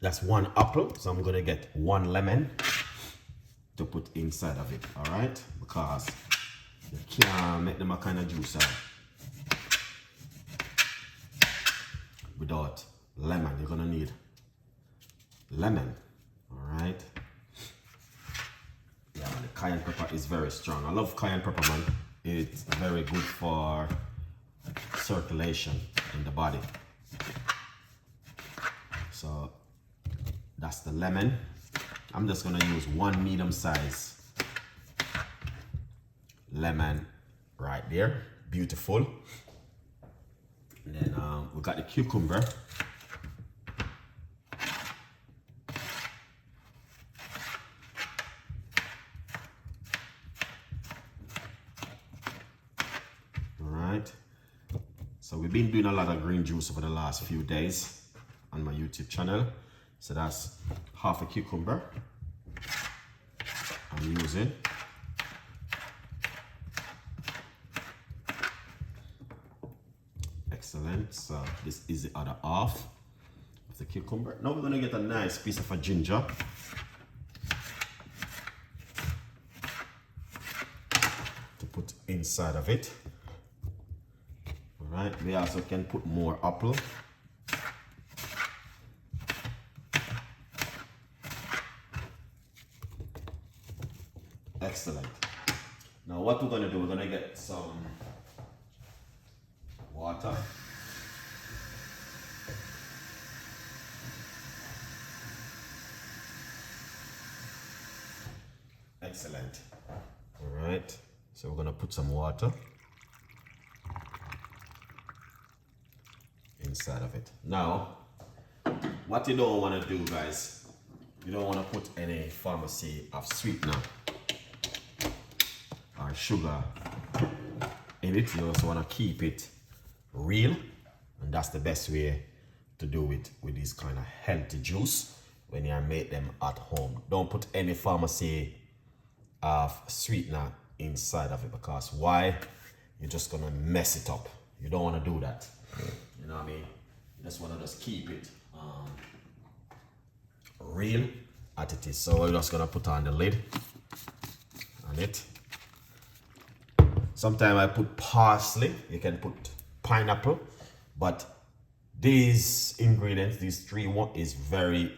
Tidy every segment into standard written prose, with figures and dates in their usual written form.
That's 1 apple, so I'm gonna get 1 lemon to put inside of it, all right? Because you can't make them a kind of juice without lemon. You're gonna need lemon, all right? Yeah, the cayenne pepper is very strong. I love cayenne pepper, man. It's very good for circulation in the body. So that's the lemon. I'm just gonna use 1 medium size lemon right there. Beautiful. And then we got the cucumber. Alright. So we've been doing a lot of green juice over the last few days on my YouTube channel. So that's half a cucumber I'm using. Excellent. So this is the other half of the cucumber. Now we're gonna get a nice piece of a ginger. To put inside of it. All right. We also can put more apple. Excellent. Now what we're gonna do, we're gonna get some water. Excellent. All right. So we're gonna put some water inside of it. Now, what you don't want to do, guys, you don't want to put any pharmacy of sweetener or sugar in it. You also want to keep it real, and that's the best way to do it with this kind of healthy juice when you make them at home. Don't put any pharmacy of sweetener inside of it, because why? You're just gonna mess it up. You don't want to do that. You know what I mean? You just want to just keep it real as it is. So we're just gonna put on the lid on it. Sometimes I put parsley. You can put pineapple, but these ingredients, these 3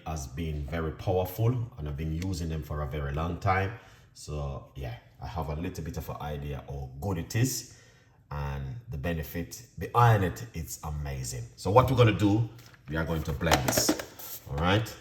has been very powerful, and I've been using them for a very long time. So yeah, I have a little bit of an idea how good it is, and the benefit behind it, it's amazing. So what we're gonna do, we are going to blend this. All right.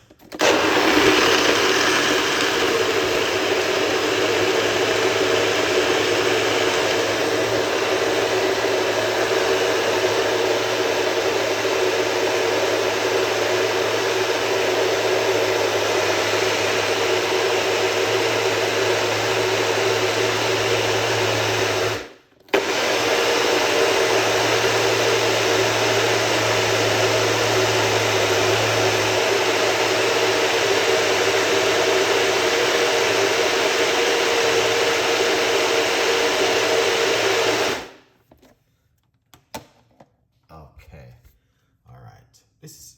This is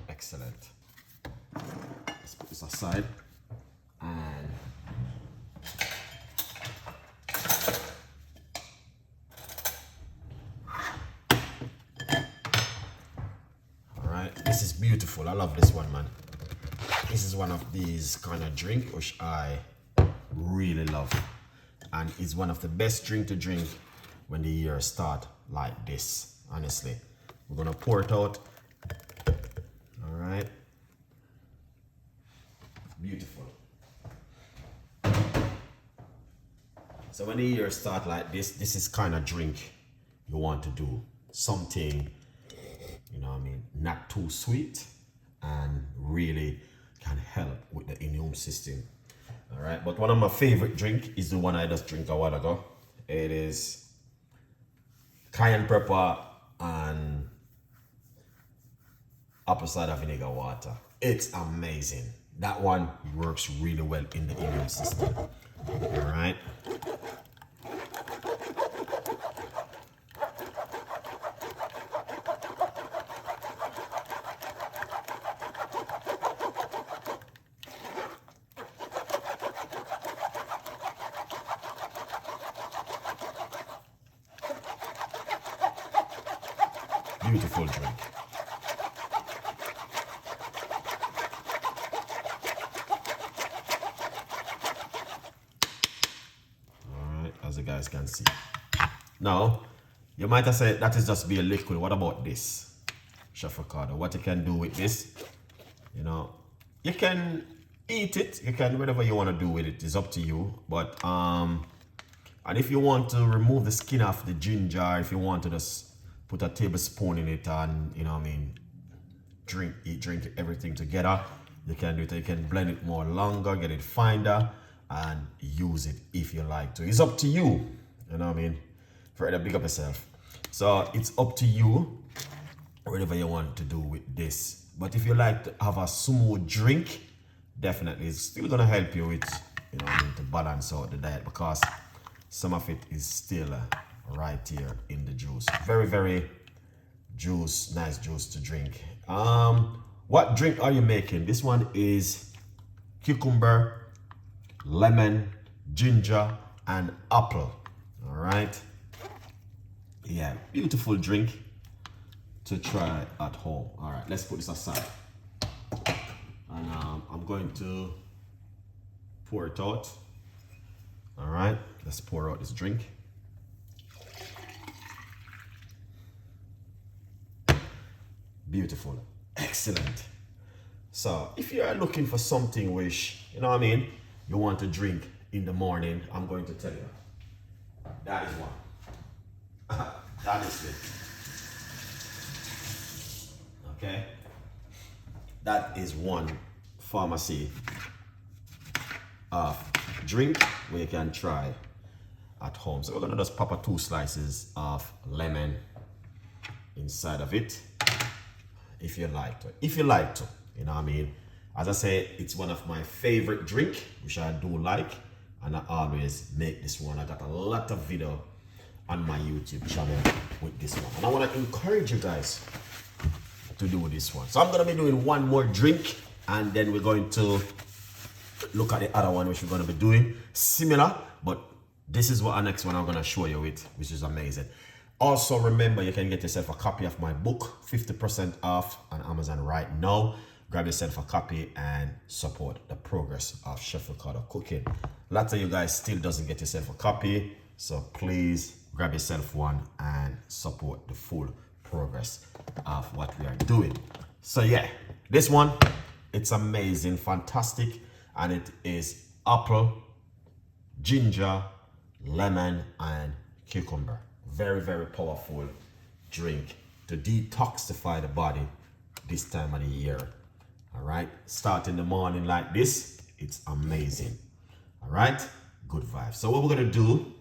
excellent. Let's put this aside. And alright, this is beautiful. I love this one, man. This is one of these kind of drink which I really love. And it's one of the best drink to drink when the year start like this, honestly. We're gonna pour it out. All right. Beautiful. So when the year start like this is kind of drink you want to do. Something, you know what I mean, not too sweet and really can help with the immune system. All right, but one of my favorite drink is the one I just drank a while ago. It is cayenne pepper and apple cider vinegar water. It's amazing. That one works really well in the immune system. All right. Beautiful drink. Alright, as you guys can see. Now, you might have said that is just be a liquid. What about this? Chef Ricardo, what you can do with this? You know, you can eat it. You can, whatever you want to do with it is up to you. But, and if you want to remove the skin off the ginger, if you want to just put a tablespoon in it and, you know what I mean, drink everything together, you can do it. You can blend it more longer, get it finer, and use it if you like to. It's up to you. You know what I mean? For big up yourself. So it's up to you, whatever you want to do with this. But if you like to have a smooth drink, definitely it's still gonna help you with, you know, to balance out the diet, because some of it is still right here in the juice. Very, very nice juice to drink. What drink are you making? This one is cucumber, lemon, ginger, and apple. All right. Yeah, beautiful drink to try at home. All right, let's put this aside. And I'm going to pour it out. All right, let's pour out this drink. Beautiful, excellent. So if you are looking for something which, you know what I mean, you want to drink in the morning, I'm going to tell you, that is one. That is it. Okay, that is one pharmacy drink where you can try at home. So we're gonna just pop 2 slices of lemon inside of it, if you like to. You know what I mean? As I say, it's one of my favorite drink, which I do like, and I always make this one. I got a lot of video on my YouTube channel with this one, and I want to encourage you guys to do this one. So I'm going to be doing one more drink, and then we're going to look at the other one, which we're going to be doing similar, but this is what our next one I'm going to show you with, which is amazing. Also, remember, you can get yourself a copy of my book, 50% off on Amazon right now. Grab yourself a copy and support the progress of Chef Ricardo cooking. A lot of you guys still doesn't get yourself a copy, so please grab yourself one and support the full progress of what we are doing. So yeah, this one, it's amazing, fantastic, and it is apple, ginger, lemon, and cucumber. Very, very powerful drink to detoxify the body this time of the year. All right, start in the morning like this, it's amazing. All right, good vibes. So what we're gonna do